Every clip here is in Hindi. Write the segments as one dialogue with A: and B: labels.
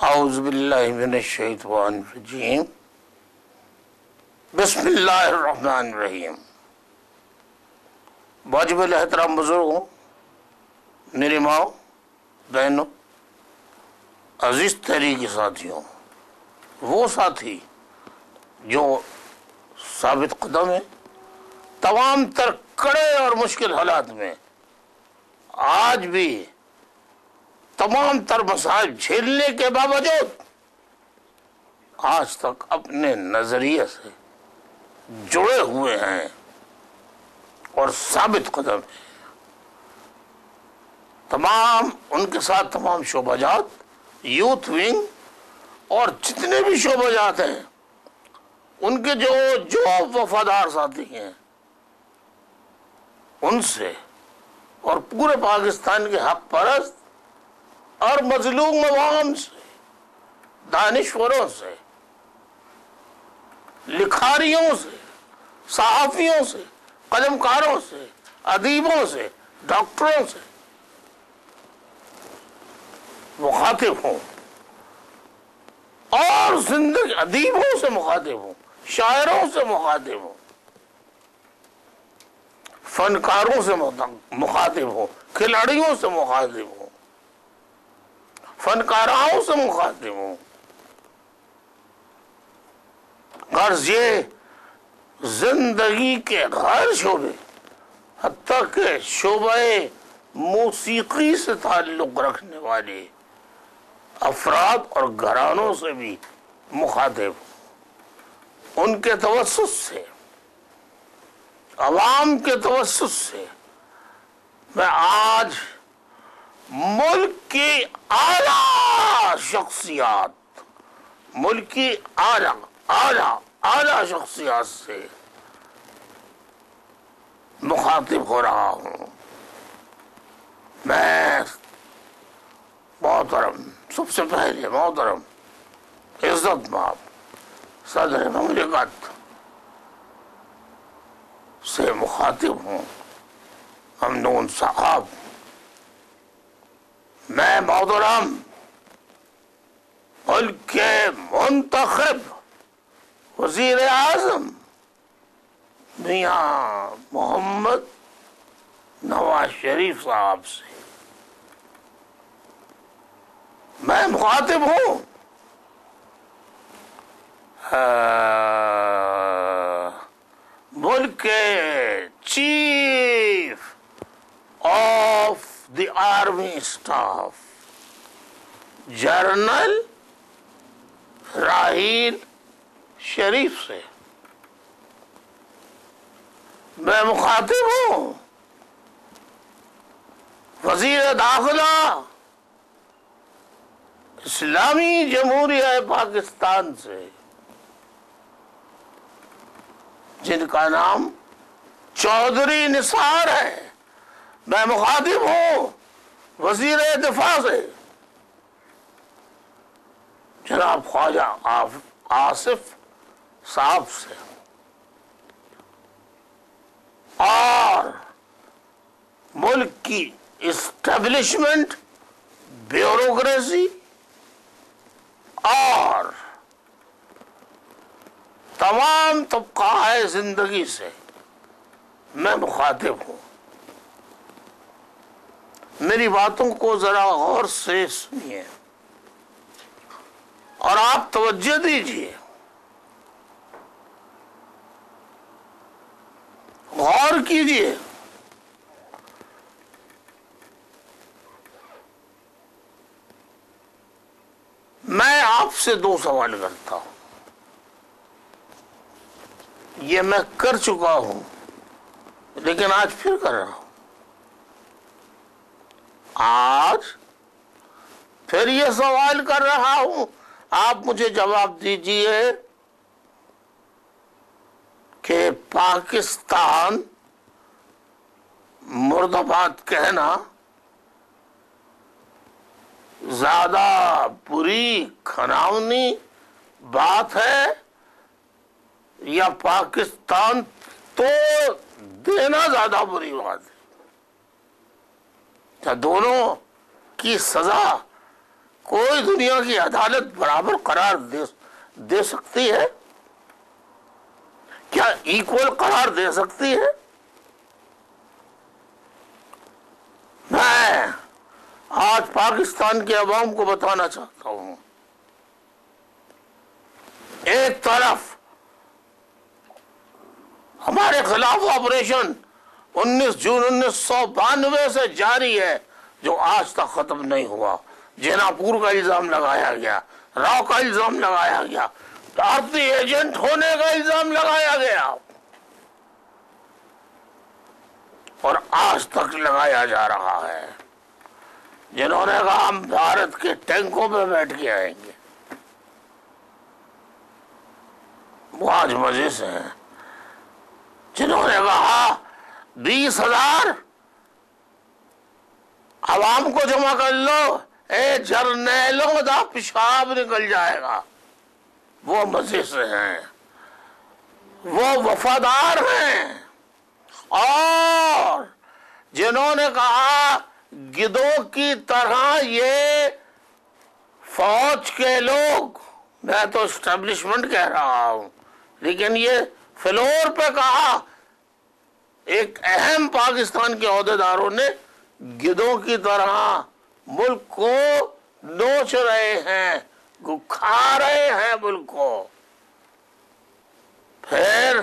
A: औज़ु बिल्लाहि मिनश्शैतानिर्रजीम बिस्मिल्लाहिर्रहमानिर्रहीम। वाजिबुल एहतराम बुजुर्गों, मेरी माँ, बहनों, अजीज तहरीकी साथियों, वो साथी जो साबित कदम है तमाम तर कड़े और मुश्किल हालात में, आज भी तमाम तर मसाइल झेलने के बावजूद आज तक अपने नजरिए से जुड़े हुए हैं और साबित कदम है। तमाम उनके साथ तमाम शोबाजात, यूथ विंग और जितने भी शोबाजात हैं, उनके जो वफादार साथी हैं, उनसे और पूरे पाकिस्तान के हक परस्त और मजलूम अवाम से, दानिश्वरों से, लिखारियों से, सहाफियों से, कलमकारों से, अदीबों से, डॉक्टरों से मुखातिब हूं और जिंदगी अदीबों से मुखातिब हूं, शायरों से मुखातिब हूं, फनकारों से मुखातिब हूं, खिलाड़ियों से मुखातिब हूं, फनकाराओं से मुखातिब हूं। गर्ज ये जिंदगी के हर शोबे, हत्ता के शोबे मौसीकी से ताल्लुक रखने वाले अफराद और घरानों से भी मुखातिब, उनके तवस्सुस से, अवाम के तवस्सुस से मैं आज मुल्क की आला शख्सियात, मुल्क की आला आला आला शख्सियात से मुखातिब हो रहा हूं। मैं मोहतरम, सबसे पहले मोहतरम इज्जत माब सदर ममलिकत से मुखातिब हूं, ममनून साहब। मैं मोहतरम मुल्क के मुंतखब वजीर आजम मियां मोहम्मद नवाज शरीफ साहब से मैं मुखातिब हूं। मुल्क के chief of the army staff general Raheel Sharif से मैं मुखातिब हूं। वजीर दाखिला इस्लामी जमहूरिया पाकिस्तान से, जिनका नाम चौधरी निसार है, मैं मुखातिब हूं। वजीर दिफा से जनाब ख्वाजा आसिफ साहब से और मुल्क की इस्टेब्लिशमेंट, ब्यूरोक्रेसी और तमाम तबका जिंदगी से मैं मुखातिब हूं। मेरी बातों को जरा गौर से सुनिए और आप तवज्जो दीजिए, गौर कीजिए। मैं आपसे दो सवाल करता हूं, ये मैं कर चुका हूं लेकिन आज फिर कर रहा हूं। आज फिर ये सवाल कर रहा हूं, आप मुझे जवाब दीजिए कि पाकिस्तान मुर्दाबाद कहना ज्यादा बुरी खनावनी बात है या पाकिस्तान तो देना ज्यादा बुरी बात है? क्या दोनों की सजा कोई दुनिया की अदालत बराबर करार दे सकती है? क्या इक्वल करार दे सकती है? मैं आज पाकिस्तान के अवाम को बताना चाहता हूं, एक तरफ हमारे खिलाफ ऑपरेशन 19 जून 1992 से जारी है, जो आज तक खत्म नहीं हुआ। जैनापुर का इल्जाम लगाया गया, राव का इल्जाम लगाया गया, भारतीय एजेंट होने का इल्जाम लगाया गया और आज तक लगाया जा रहा है। जिन्होंने कहा हम भारत के टैंकों पे बैठ के आएंगे, वो आज मजे से हैं। जिन्होंने कहा 20,000 आवाम को जमा कर लो, ए जर्नैलों का पेशाब निकल जाएगा, वो मजे से हैं, वो वफादार हैं। और जिन्होंने कहा गिद्धों की तरह ये फौज के लोग, मैं तो एस्टेब्लिशमेंट कह रहा हूं, लेकिन ये फ्लोर पे कहा, एक अहम पाकिस्तान के ओहदेदारों ने गिद्धों की तरह मुल्क को नोच रहे हैं, खा रहे हैं मुल्क को। फिर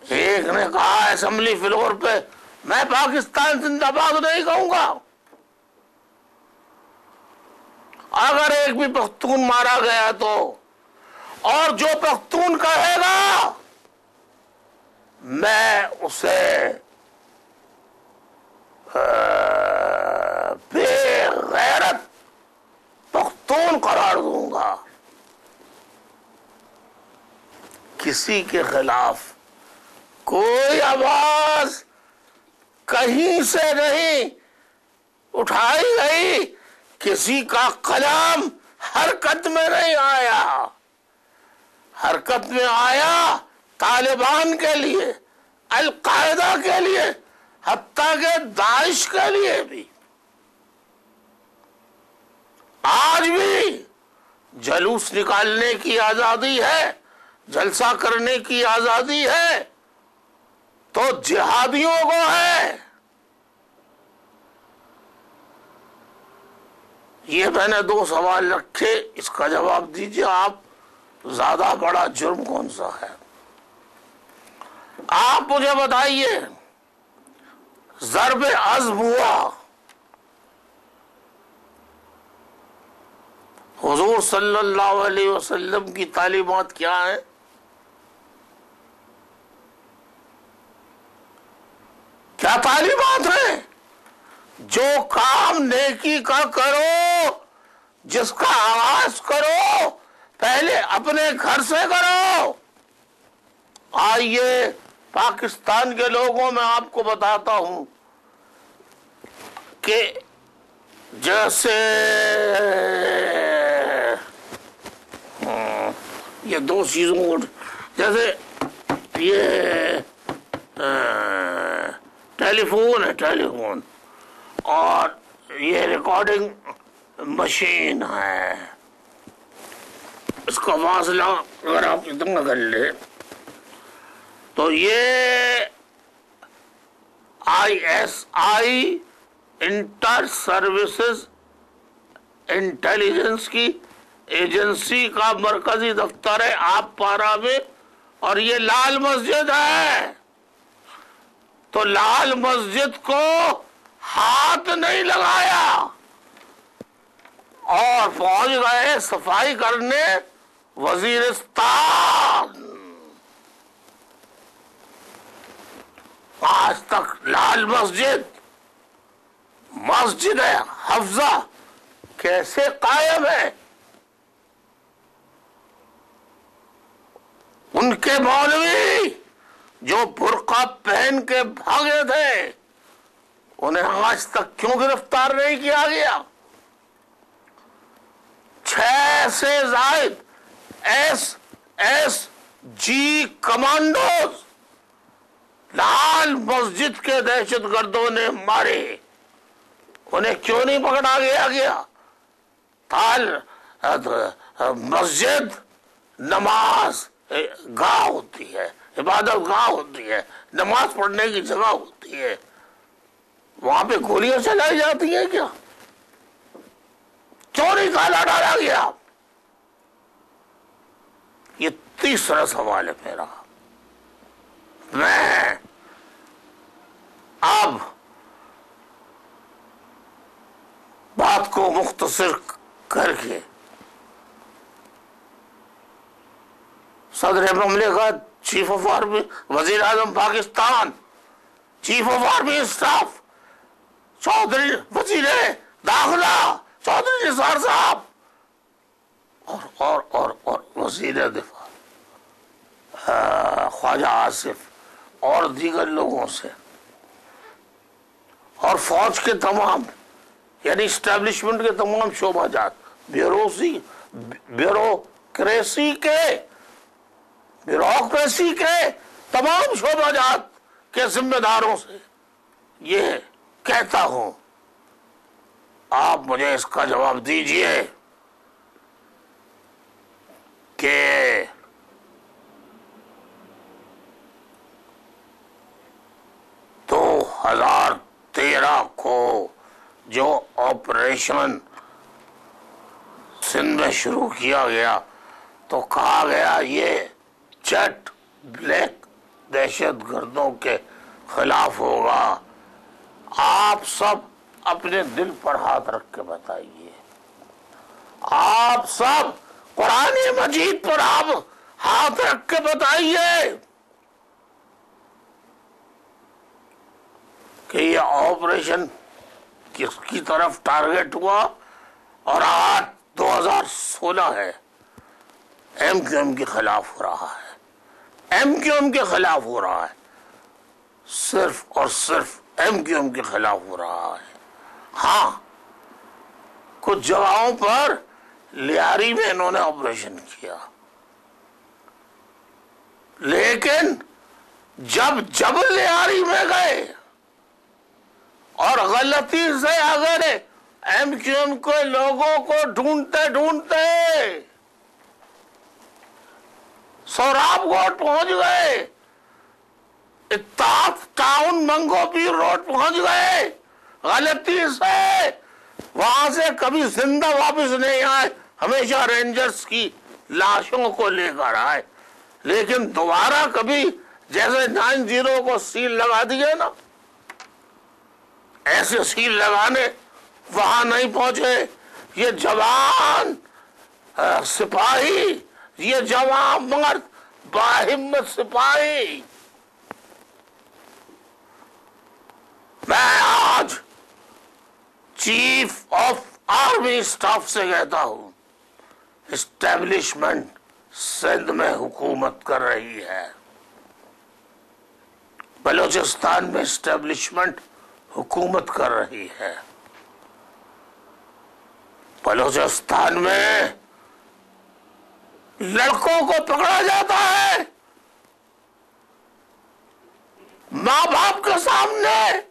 A: एक ने कहा असेंबली फ्लोर पे, मैं पाकिस्तान जिंदाबाद नहीं कहूंगा, अगर एक भी पख्तून मारा गया तो, और जो पख्तून कहेगा मैं उसे बेगैरत पख्तून करार दूंगा। किसी के खिलाफ कोई आवाज कहीं से नहीं उठाई गई, किसी का कलाम हरकत में नहीं आया। हरकत में आया तालिबान के लिए, अल-कायदा के लिए, हत्ता के दाइश के लिए भी। आज भी जलूस निकालने की आजादी है, जलसा करने की आजादी है, तो जिहादियों को है। ये मैंने 2 सवाल रखे, इसका जवाब दीजिए आप। ज्यादा बड़ा जुर्म कौन सा है? आप मुझे बताइए। ज़र्ब अज़्म हुआ, हुजूर सल्लल्लाहु अलैहि वसल्लम की तालीमात क्या है? क्या तालीमात है? जो काम नेकी का करो, जिसका आगाज करो, पहले अपने घर से करो। आइए पाकिस्तान के लोगों में आपको बताता हूं कि जैसे ये 2 चीजों को, जैसे ये टेलीफोन है, टेलीफोन, और ये रिकॉर्डिंग मशीन है, इसका फासला अगर आप इतना कर ले तो ये ISI इंटर सर्विसेज इंटेलिजेंस की एजेंसी का मरकजी दफ्तर है आप पारा में, और ये लाल मस्जिद है। तो लाल मस्जिद को हाथ नहीं लगाया और पहुंच गए सफाई करने वजीरिस्तान। आज तक लाल मस्जिद, मस्जिद हफ्जा कैसे कायम है? उनके मौलवी जो बुर्का पहन के भागे थे, उन्हें आज तक क्यों गिरफ्तार नहीं किया गया? 6 से ज्यादा SSG कमांडोज लाल मस्जिद के दहशतगर्दों ने मारे। उन्हें क्यों नहीं पकड़ा गया? ताल मस्जिद नमाज गाह होती है, इबादत गाह होती है, नमाज पढ़ने की जगह होती है, वहां पे गोलियां चलाई जाती है क्या? क्यों नहीं ताला डाला गया? ये तीसरा सवाल है मेरा। मैं अब बात को मुख्तसर करके सदर ममलिकत, चीफ ऑफ आर्मी, वजीर आजम Pakistan, chief of army staff Chaudhry, वजीर दाखिला चौधरी निसार साहब और वजीर दिफा ख्वाजा आसिफ और दीगर लोगों से और फौज के तमाम यानी स्टैब्लिशमेंट के तमाम शोबाजात, ब्यूरोक्रेसी के तमाम शोबाजात के जिम्मेदारों से ये कहता हूं, आप मुझे इसका जवाब दीजिए कि 2013 को जो ऑपरेशन सिंध में शुरू किया गया तो कहा गया ये जेट ब्लैक दहशतगर्दों के खिलाफ होगा। आप सब अपने दिल पर हाथ रख के बताइए, आप सब कुरान मजीद पर आप हाथ रख के बताइए कि ये ऑपरेशन किसकी तरफ टारगेट हुआ। और आज 2016 है, एमक्यूएम के खिलाफ हो रहा है, एमक्यूएम के खिलाफ हो रहा है, सिर्फ और सिर्फ एमक्यूएम के खिलाफ हो रहा है। हाँ, कुछ जगहों पर लियारी में इन्होंने ऑपरेशन किया, लेकिन जब लियारी में गए और गलती से अगर एमक्यूएम के लोगों को ढूंढते ढूंढते सोराबकोट पहुंच गए, इत्ताफ टाउन मंगोपीर रोड पहुंच गए, गलती से वहां से कभी जिंदा वापस नहीं आए, हमेशा रेंजर्स की लाशों को लेकर आए, लेकिन दोबारा कभी जैसे 90 को सील लगा दिए ना, ऐसे सील लगाने वहां नहीं पहुंचे। ये जवान सिपाही, ये जवान मर्द बाहिम्मत सिपाही, मैं आज चीफ ऑफ आर्मी स्टाफ से कहता हूं, एस्टेब्लिशमेंट सिंध में हुकूमत कर रही है, बलूचिस्तान में एस्टेब्लिशमेंट हुकूमत कर रही है, बलूचिस्तान में लड़कों को पकड़ा जाता है मां बाप के सामने,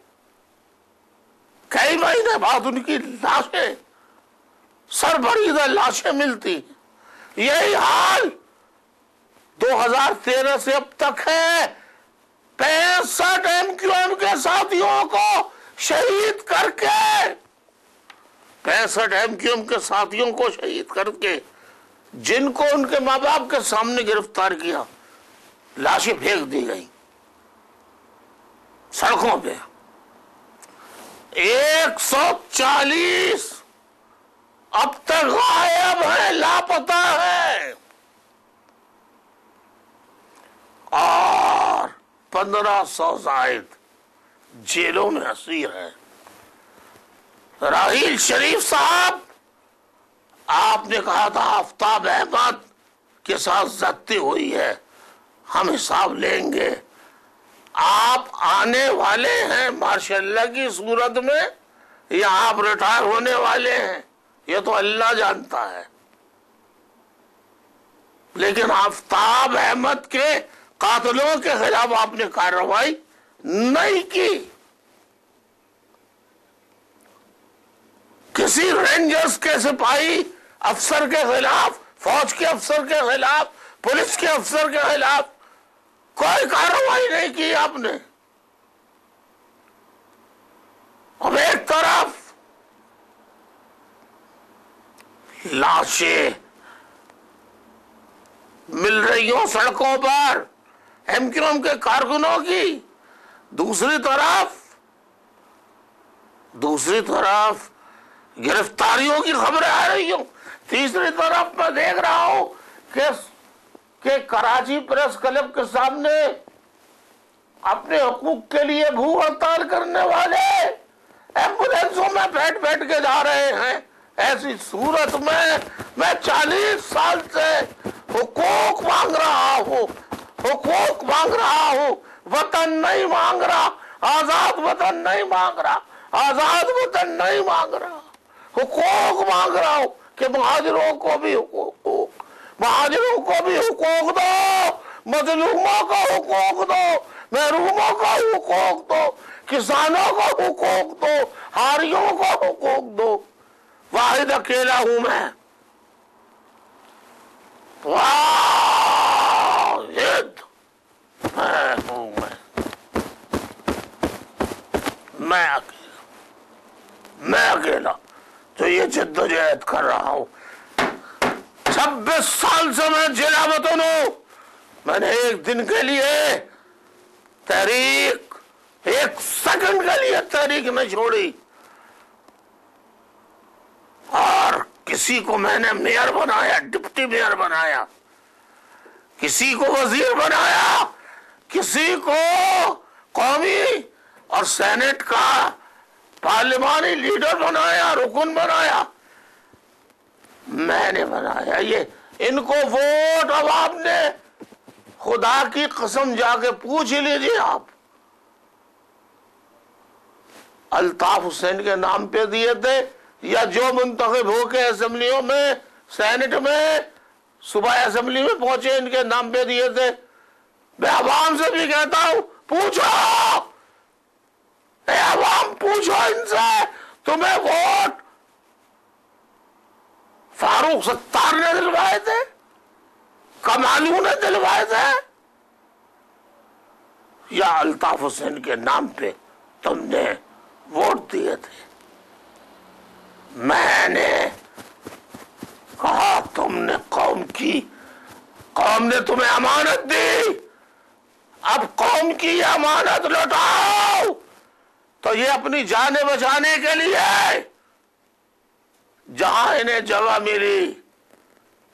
A: कई महीने बाद उनकी लाशें, सरबरीदा लाशें मिलती। यही हाल 2013 से अब तक है। 65 एमक्यूएम के साथियों को शहीद करके, 65 एमक्यूएम के साथियों को शहीद करके, जिनको उनके मां बाप के सामने गिरफ्तार किया, लाशें फेंक दी गई सड़कों पे। 140 अब तक गायब है, लापता है, और 1500 जायद जेलों में असीर है। राहील शरीफ साहब, आपने कहा था आफ्ताब अहमद के साथ ज्यादती हुई है, हम हिसाब लेंगे। आप आने वाले हैं माशाअल्लाह की सूरत में, या आप रिटायर होने वाले हैं, ये तो अल्लाह जानता है, लेकिन आफ्ताब अहमद के कातलों के खिलाफ आपने कार्रवाई नहीं की। किसी रेंजर्स के सिपाही अफसर के खिलाफ, फौज के अफसर के खिलाफ, पुलिस के अफसर के खिलाफ कोई कार्रवाई नहीं की आपने। अब एक तरफ लाशें मिल रही हो सड़कों पर एमक्यूएम के कारकुनों की, दूसरी तरफ गिरफ्तारियों की खबरें आ रही हो, तीसरी तरफ मैं देख रहा हूं कि कराची प्रेस क्लब के सामने अपने हकूक के लिए भूख हड़ताल करने वाले एम्बुलेंसों में बैठ के जा रहे हैं। ऐसी सूरत में मैं 40 साल से हुकूक मांग रहा हूं, वतन नहीं मांग रहा, आजाद वतन नहीं मांग रहा, हुकूक मांग रहा हूं कि महाजिरों को भी हुकूक दो, मजलूमों को हुकूक दो, महरूमों को हुकूक दो, किसानों को हुकूक दो, हारियों को हुकूक दो। वाहिद अकेला हूं मैं, वाहिद मैं अकेला तो ये जद्दोजहद कर रहा हूं। 26 साल से मैं जिला वतन हूं। मैंने एक दिन के लिए तहरीक, एक सेकंड के लिए तहरीक न छोड़ी, और किसी को मैंने मेयर बनाया, डिप्टी मेयर बनाया, किसी को वजीर बनाया, किसी को कौमी और सेनेट का पार्लिमानी लीडर बनाया, रुकन बनाया, मैंने बनाया। ये इनको वोट अब आपने खुदा की कसम जाके पूछ लीजिए, आप अल्ताफ हुसैन के नाम पे दिए थे या जो मुंतखब होके असेंबलियों में, सेनेट में, सुबह असेंबली में पहुंचे इनके नाम पे दिए थे। मैं आवाम से भी कहता हूं, पूछो, आवाम पूछो इनसे, तुम्हें वोट फारूक सत्तार ने दिलवाए थे, कमालू ने दिलवाए थे, या अल्ताफ हुसैन के नाम पे तुमने वोट दिए थे? मैंने कहा तुमने कौम ने तुम्हें अमानत दी, अब कौम की अमानत लौटाओ। तो ये अपनी जाने बचाने के लिए जहां इन्हें जगह मिली,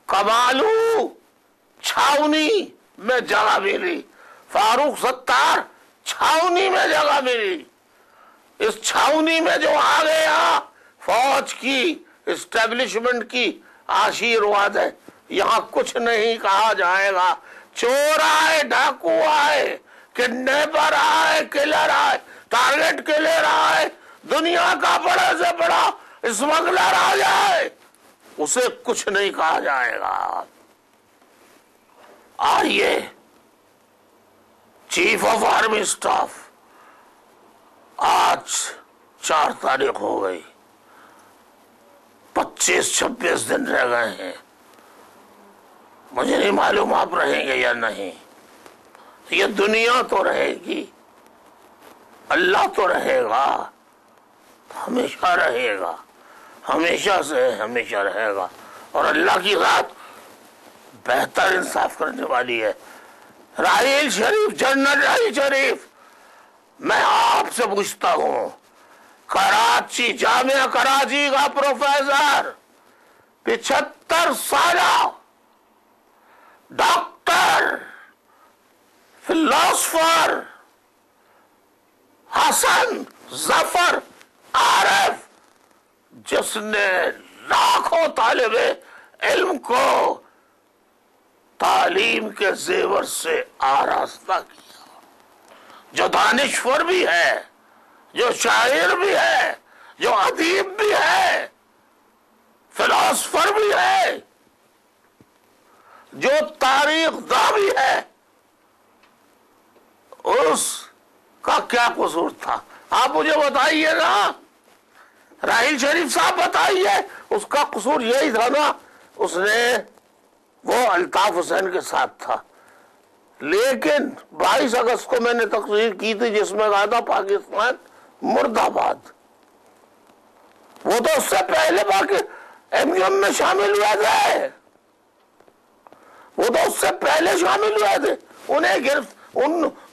A: कमालू छावनी में जगह मिली, फारूक सत्तार छावनी में जगह मिली, इस छावनी में जो आ गया फौज की, एस्टेब्लिशमेंट की आशीर्वाद है। यहां कुछ नहीं कहा जाएगा, चोर आए, डाकू आए, किडनैपर आए, किलर आए, टारगेट किलर आए, दुनिया का बड़े से बड़ा स्मगलर आ जाए, उसे कुछ नहीं कहा जाएगा। आइए, चीफ ऑफ आर्मी स्टाफ, आज 4 तारीख हो गई, 25-26 दिन रह गए हैं। मुझे नहीं मालूम आप रहेंगे या नहीं। ये दुनिया तो रहेगी, अल्लाह तो रहेगा, हमेशा रहेगा, हमेशा से हमेशा रहेगा। और अल्लाह की रात बेहतर इंसाफ करने वाली है। राहील शरीफ, जनरल राहील शरीफ, मैं आपसे पूछता हूं, कराची, जामिया कराची का प्रोफेसर, 75 साल डॉक्टर, फिलोसफर हसन जफर आरिफ, जिसने लाखों तालिबे इल्म को तालीम के जेवर से आरास्ता किया, जो दानिश्वर भी है, जो शायर भी है, जो अदीब भी है, फिलोसफर भी है, जो तारीखदा भी है, उसका क्या कसूर था? आप मुझे बताइए ना। राहिल शरीफ साहब बताइए, उसका कसूर यही था ना, उसने वो अल्ताफ हुसैन के साथ था। लेकिन 22 अगस्त को मैंने तकरीर की थी जिसमें कहा था पाकिस्तान मुर्दाबाद। वो तो उससे पहले बाकी एमयूएम में शामिल हुए थे, वो तो उससे पहले शामिल हुए थे।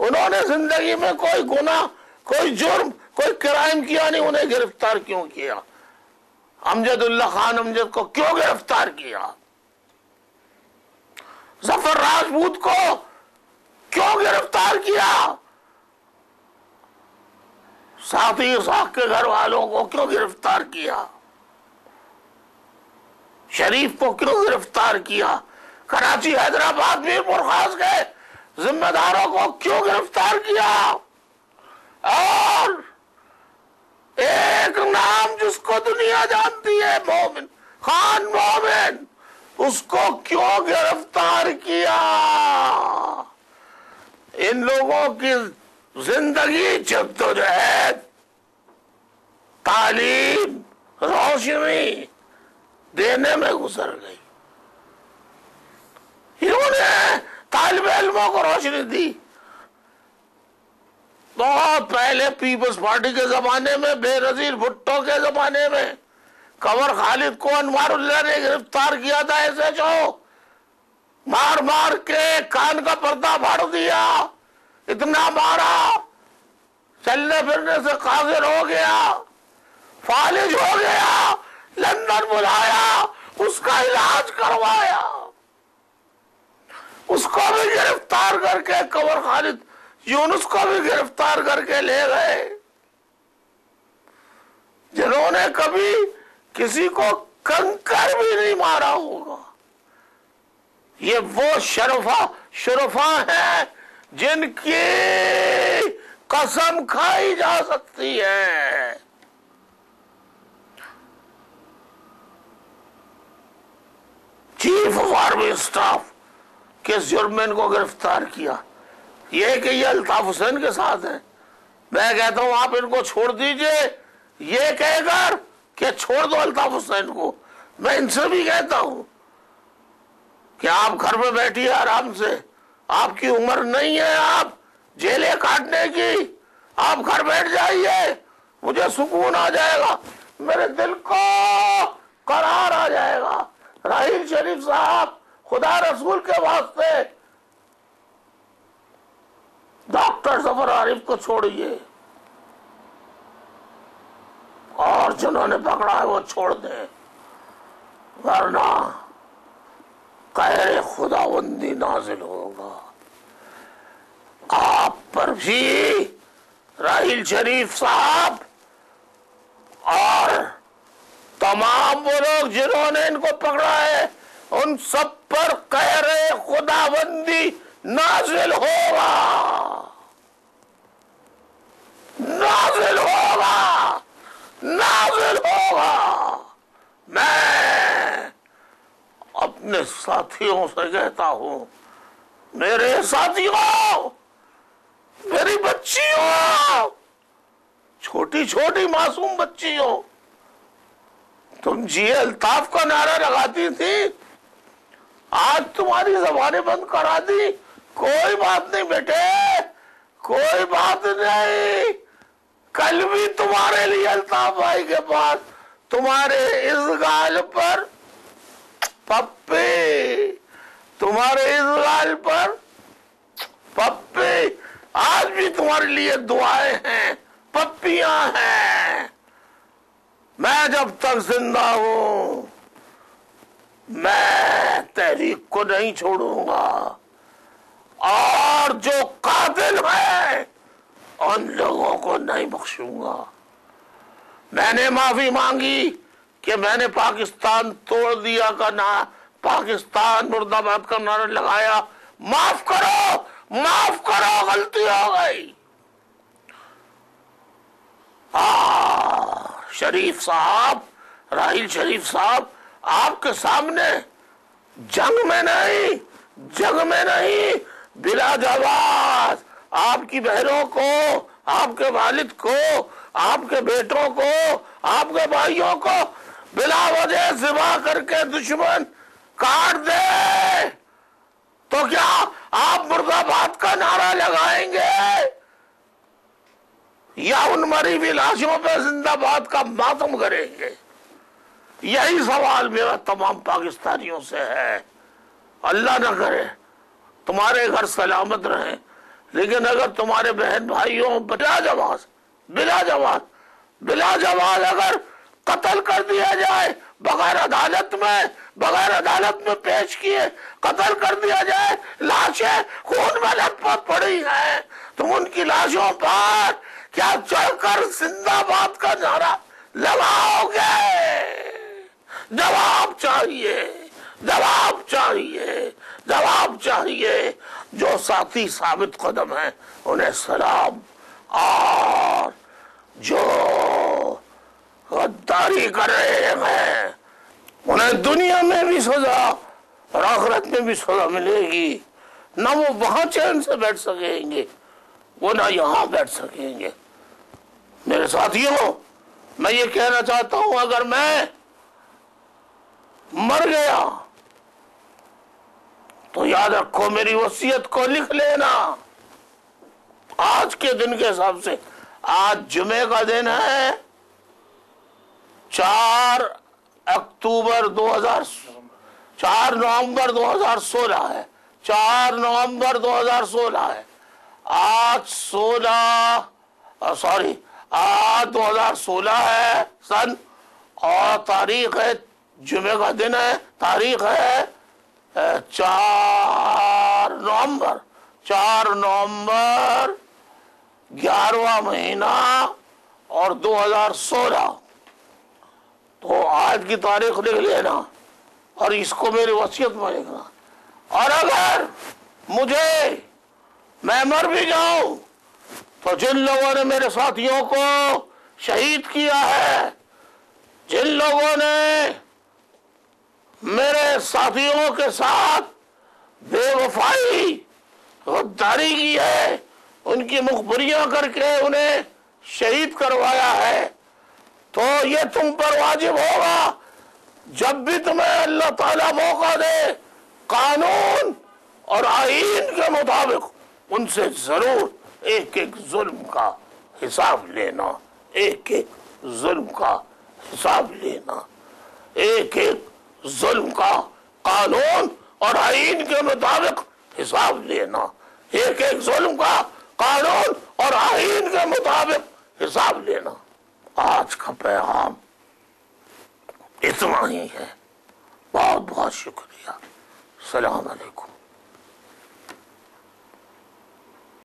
A: उन्होंने जिंदगी में कोई गुनाह, कोई जुर्म, कोई क्राइम किया नहीं, उन्हें गिरफ्तार क्यों किया? अमजदुल्ला खान अमजद को क्यों गिरफ्तार किया? जफर राजपूत को क्यों गिरफ्तार किया? साथी साख के घर वालों को क्यों गिरफ्तार किया? शरीफ को क्यों गिरफ्तार किया? कराची, हैदराबाद, मीरपुर खास के जिम्मेदारों को क्यों गिरफ्तार किया? और एक नाम जिसको दुनिया जानती है, मोमिन खान मोमिन, उसको क्यों गिरफ्तार किया? इन लोगों की जिंदगी जद्दोजहद, तालीम, रोशनी देने में गुजर गई। इन्होंने तालिब इल्मों को रोशनी दी। बहुत पहले पीपल्स पार्टी के जमाने में, बेनजीर भुट्टो के जमाने में कंवर खालिद को अनवारुल्लाह ने गिरफ्तार किया था। SHO मार मार के कान का पर्दा फाड़ दिया, इतना मारा, चलने फिरने से काजिर हो गया, फालिज हो गया, लंदन बुलाया, उसका इलाज करवाया, उसको भी गिरफ्तार करके, कंवर खालिद यूनुस को भी गिरफ्तार करके ले गए। जिन्होंने कभी किसी को कंकर भी नहीं मारा होगा। ये वो शरफा है जिनकी कसम खाई जा सकती है। चीफ ऑफ आर्मी स्टाफ किस जुर्म में इनको गिरफ्तार किया? ये कि ये अल्ताफ हुसैन के साथ है। मैं कहता हूं आप इनको छोड़ दीजिए, ये कहकर कि छोड़ दो अल्ताफ हुसैन को। मैं इनसे भी कहता हूं कि आप घर में बैठिए आराम से, आपकी उम्र नहीं है आप जेलें काटने की, आप घर बैठ जाइए, मुझे सुकून आ जाएगा, मेरे दिल को करार आ जाएगा। राहिल शरीफ साहब, खुदा रसूल के वास्ते डॉक्टर जफर आरिफ को छोड़िए, और जिन्होंने पकड़ा है वो छोड़ दें, वरना कहरे खुदाबंदी नाजिल होगा आप पर भी। राहिल शरीफ साहब और तमाम वो लोग जिन्होंने इनको पकड़ा है, उन सब पर कहरे खुदाबंदी नाजिल होगा, नाजिल होगा, नाजिल होगा। मैं अपने साथियों से कहता हूं, मेरे साथियों, मेरी बच्चियों, छोटी छोटी मासूम बच्चियों, तुम जी अल्ताफ का नारा लगाती थी, आज तुम्हारी जबानें बंद करा दी। कोई बात नहीं बेटे, कोई बात नहीं, कल भी तुम्हारे लिए अल्ताफ भाई के पास तुम्हारे इस गाल पर पप्पी, तुम्हारे इस गाल पर पप्पी, आज भी तुम्हारे लिए दुआएं हैं, पप्पियां हैं। मैं जब तक जिंदा हूं, मैं तहरीक को नहीं छोड़ूंगा, और जो कातिल है उन लोगों को नहीं बख्शूंगा। मैंने माफी मांगी कि मैंने पाकिस्तान तोड़ दिया का ना, पाकिस्तान मुर्दाबाद का नारा लगाया, माफ करो, माफ करो, गलती हो गई। शरीफ साहब, राहिल शरीफ साहब, आपके सामने जंग में नहीं, जंग में नहीं, बिला जवाब आपकी बहनों को, आपके वालिद को, आपके बेटों को, आपके भाइयों को बिला वजह ज़िबा करके दुश्मन काट दे तो क्या आप मुर्दाबाद का नारा लगाएंगे या उन मरी हुई लाशों पे जिंदाबाद का मातम करेंगे? यही सवाल मेरा तमाम पाकिस्तानियों से है। अल्लाह न करे तुम्हारे घर सलामत रहे, लेकिन अगर तुम्हारे बहन भाइयों बिला जवाब अगर कत्ल कर दिया जाए, बगैर अदालत में पेश किए कत्ल कर दिया जाए, लाशें खून में लथपथ पड़ी हैं, तुम उनकी लाशों पर क्या चढ़कर जिंदाबाद का नारा लगाओगे? जवाब चाहिए। जो साथी साबित कदम है उन्हें सलाम, और जो गद्दारी कर रहे हैं उन्हें दुनिया में भी सजा और आखिरत में भी सजा मिलेगी। ना वो वहां चैन से बैठ सकेंगे, वो ना यहां बैठ सकेंगे। मेरे साथियों, मैं ये कहना चाहता हूं, अगर मैं मर गया तो याद रखो, मेरी वसीयत को लिख लेना। आज के दिन के हिसाब से, आज जुमे का दिन है, 4 नवंबर 2016 है। 4 नवंबर 2016 है। आज 2016 है सन, और तारीख है, जुमे का दिन है, तारीख है 4 नवंबर 11वां महीना और 2016। तो आज की तारीख लिख लेना और इसको मेरी वसीयत में लिखना। और अगर मैं मर भी जाऊं तो जिन लोगों ने मेरे साथियों को शहीद किया है, जिन लोगों ने मेरे साथियों के साथ बेवफाई गद्दारी की है, उनकी मुखबरियां करके उन्हें शहीद करवाया है, तो ये तुम पर वाजिब होगा, जब भी तुम्हें अल्लाह ताला मौका दे, कानून और आईन के मुताबिक उनसे जरूर एक एक जुल्म का हिसाब लेना, एक एक जुल्म का हिसाब लेना, एक एक जुल्म का कानून और आईन के मुताबिक हिसाब लेना, एक एक जुल्म का कानून और आईन के मुताबिक हिसाब लेना। आज का पैगाम इतना ही है। बहुत बहुत शुक्रिया। सलाम अलैकुम।